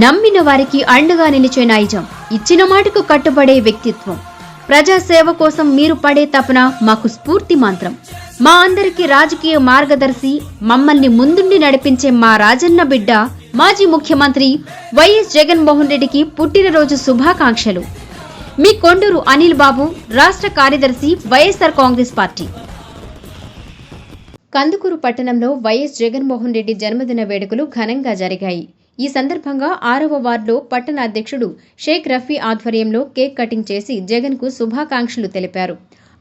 నమ్మిన వారికి అండగా నిలిచే నైజం, ఇచ్చిన మాటకు కట్టుబడే వ్యక్తిత్వం, ప్రజాసేవ కోసం మీరు పడే తపన మాకు స్ఫూర్తి మంత్రం. మా అందరికీ రాజకీయ మార్గదర్శి, మమ్మల్ని ముందుండి నడిపించే మా రాజన్న బిడ్డ మాజీ ముఖ్యమంత్రి వైఎస్ జగన్మోహన్ రెడ్డికి పుట్టినరోజు శుభాకాంక్షలు. మీ కొండూరు అనిల్ బాబు, రాష్ట్ర కార్యదర్శి, వైఎస్ఆర్ కాంగ్రెస్ పార్టీ. కందుకూరు పట్టణంలో వైఎస్ జగన్మోహన్ రెడ్డి జన్మదిన వేడుకలు ఘనంగా జరిగాయి. ఈ సందర్భంగా 6వ వార్డులో పట్టణ అధ్యక్షుడు షేక్ రఫీ ఆధ్వర్యంలో కేక్ కటింగ్ చేసి జగన్కు శుభాకాంక్షలు తెలిపారు.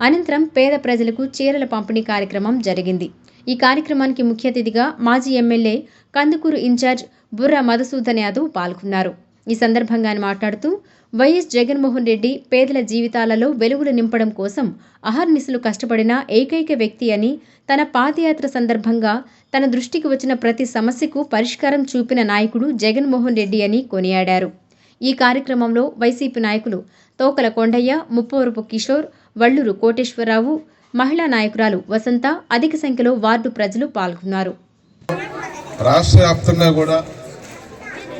అనంతరం పేద ప్రజలకు చీరల పంపిణీ కార్యక్రమం జరిగింది. ఈ కార్యక్రమానికి ముఖ్య అతిథిగా మాజీ ఎమ్మెల్యే కందుకూరు ఇన్ఛార్జ్ బుర్రా మధుసూదన్ యాదవ్ పాల్గొన్నారు. ఈ సందర్భంగా ఆయన మాట్లాడుతూ వైఎస్ జగన్మోహన్ రెడ్డి పేదల జీవితాలలో వెలుగులు నింపడం కోసం అహర్నిశలు కష్టపడిన ఏకైక వ్యక్తి అని, తన పాదయాత్ర సందర్భంగా తన దృష్టికి వచ్చిన ప్రతి సమస్యకు పరిష్కారం చూపిన నాయకుడు జగన్మోహన్ రెడ్డి అని కొనియాడారు. ఈ కార్యక్రమంలో వైసీపీ నాయకులు తోకల కొండయ్య, ముప్పవరపు కిషోర్, వల్లూరు కోటేశ్వరరావు, మహిళా నాయకురాలు వసంత, అధిక సంఖ్యలో వార్డు ప్రజలు పాల్గొన్నారు. రాష్ట్ర వ్యాప్తంగా కూడా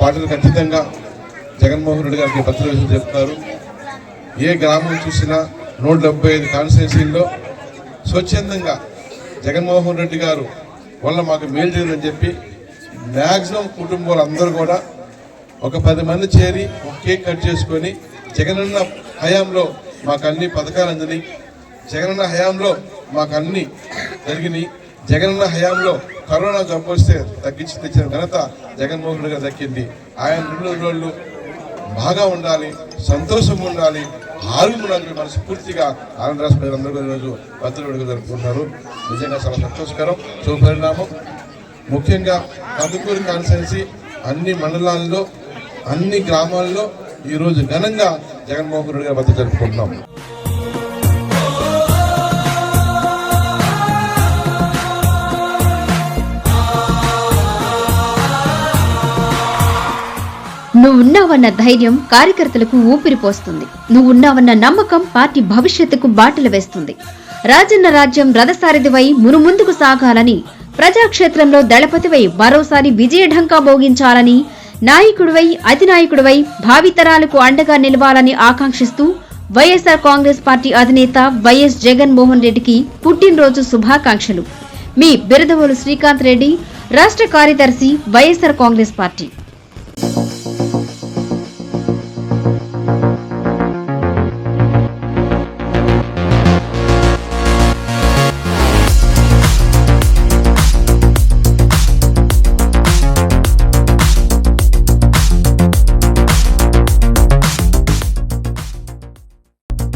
పార్టీలు ఖచ్చితంగా జగన్మోహన్ రెడ్డి గారికి పత్రికలు చెప్తారు. ఏ గ్రామం చూసినా 175 కాన్స్టిట్యున్సీల్లో స్వచ్ఛందంగా జగన్మోహన్ రెడ్డి గారు వల్ల మాకు మేలు జరిగిందని చెప్పి మ్యాక్సిమం కుటుంబాలు అందరూ కూడా ఒక 10 మంది చేరి ఒక కేక్ కట్ చేసుకొని జగనన్న హయాంలో మాకు అన్ని పథకాలు అందినాయి, జగనన్న హయాంలో మాకు అన్ని జరిగినాయి, జగనన్న హయాంలో కరోనా జబ్బు వస్తే తగ్గించి తెచ్చిన ఘనత జగన్మోహన్ రెడ్డి గారు దక్కింది. ఆయన 2 రోజులు బాగా ఉండాలి, సంతోషంగా ఉండాలి, ఆరోగ్యం ఉండాలని మనస్ఫూర్తిగా ఆంధ్ర రాష్ట్ర ప్రజలందరూ ఈరోజు పత్రికలు జరుపుకుంటున్నారు. నిజంగా చాలా సంతోషకరం, శుభపరిణామం. ముఖ్యంగా కందుకూరు కాన్స్టిట్యున్సీ అన్ని మండలాల్లో, అన్ని గ్రామాల్లో ఈరోజు ఘనంగా జగన్మోహన్ రెడ్డి గారి పత్రిక జరుపుకుంటున్నాం. నువ్వున్నావన్న ధైర్యం కార్యకర్తలకు ఊపిరిపోస్తుంది. నువ్వున్నావన్న నమ్మకం పార్టీ భవిష్యత్తుకు బాటలు వేస్తుంది. రాజన్న రాజ్యం రథసారథివై మునుముందుకు సాగాలని, ప్రజాక్షేత్రంలో దళపతివై మరోసారి విజయఢంకా మోగించాలని, నాయకుడివై అధినాయకుడివై భావితరాలకు అండగా నిలవాలని ఆకాంక్షిస్తూ వైఎస్ఆర్ కాంగ్రెస్ పార్టీ అధినేత వైఎస్ జగన్మోహన్ రెడ్డికి పుట్టినరోజు శుభాకాంక్షలు. మీ బిరదవోలు శ్రీకాంత్ రెడ్డి, రాష్ట్ర కార్యదర్శి, వైఎస్ఆర్ కాంగ్రెస్ పార్టీ.